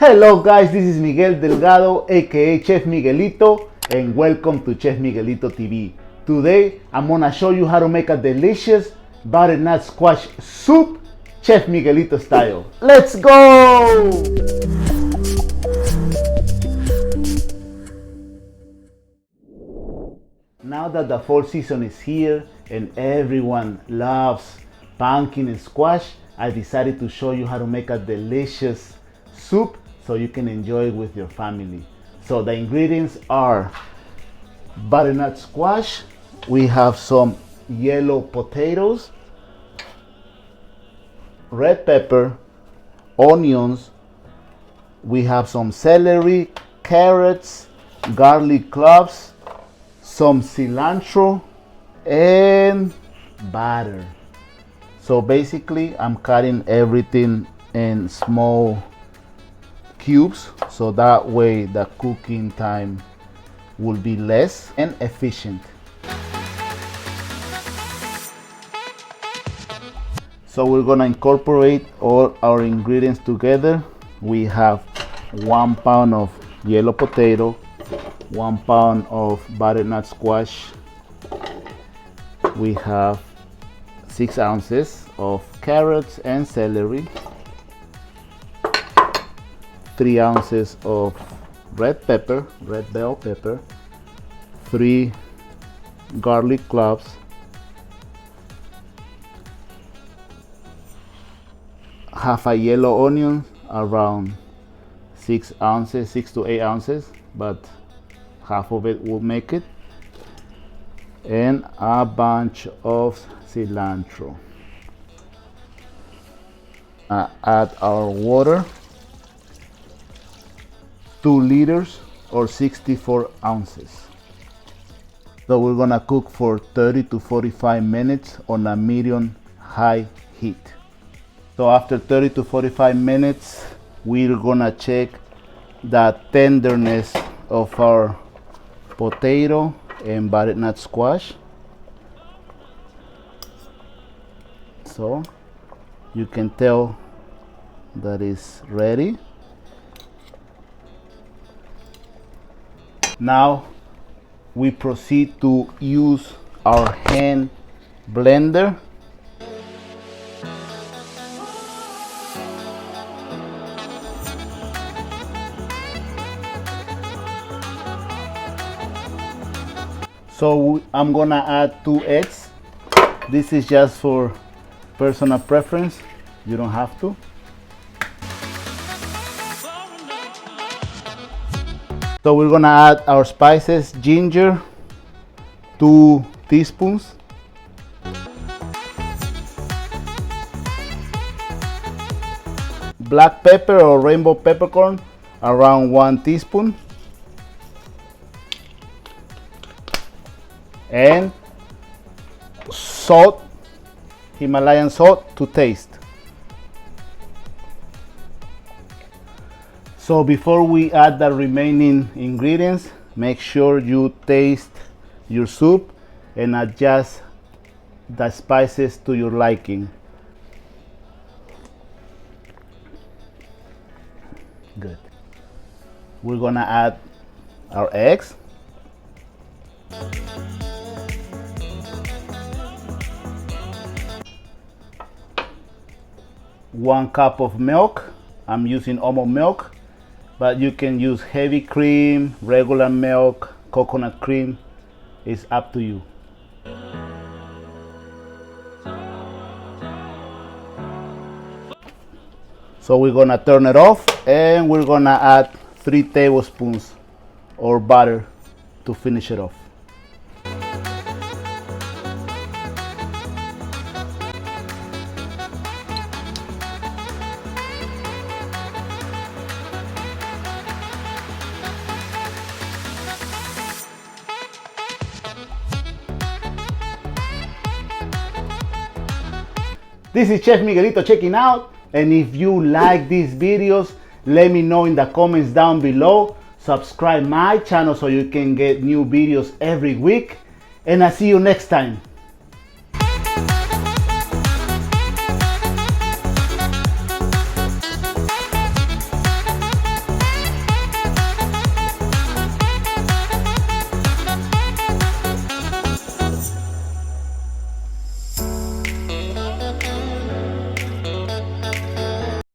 Hello guys, this is Miguel Delgado aka Chef Miguelito and welcome to Chef Miguelito TV. Today I'm gonna show you how to make a delicious butternut squash soup Chef Miguelito style. Let's go! Now that the fall season is here and everyone loves pumpkin and squash, I decided to show you how to make a delicious soup so you can enjoy it with your family. So the ingredients are butternut squash, we have some yellow potatoes, red pepper, onions, we have some celery, carrots, garlic cloves, some cilantro, and butter. So basically I'm cutting everything in small cubes so that way the cooking time will be less and efficient. So we're gonna incorporate all our ingredients together. We have 1 pound of yellow potato, 1 pound of butternut squash, we have 6 ounces of carrots and celery, 3 ounces of red pepper, red bell pepper, 3 garlic cloves, half a yellow onion, around 6 ounces, 6 to 8 ounces, but half of it will make it, and a bunch of cilantro. Add our water, 2 liters or 64 ounces. So we're gonna cook for 30 to 45 minutes on a medium high heat. So after 30 to 45 minutes, we're gonna check the tenderness of our potato and butternut squash. So you can tell that it's ready. Now we proceed to use our hand blender. So I'm gonna add 2 eggs. This is just for personal preference. You don't have to. So we're gonna add our spices, ginger, 2 teaspoons. Black pepper or rainbow peppercorn, around 1 teaspoon. And salt, Himalayan salt to taste. So before we add the remaining ingredients, make sure you taste your soup and adjust the spices to your liking. Good. We're gonna add our eggs. One cup of milk. I'm using almond milk, but you can use heavy cream, regular milk, coconut cream. It's up to you. So we're gonna turn it off and we're gonna add 3 tablespoons of butter to finish it off. This is Chef Miguelito checking out, and if you like these videos, let me know in the comments down below. Subscribe my channel so you can get new videos every week, and I'll see you next time.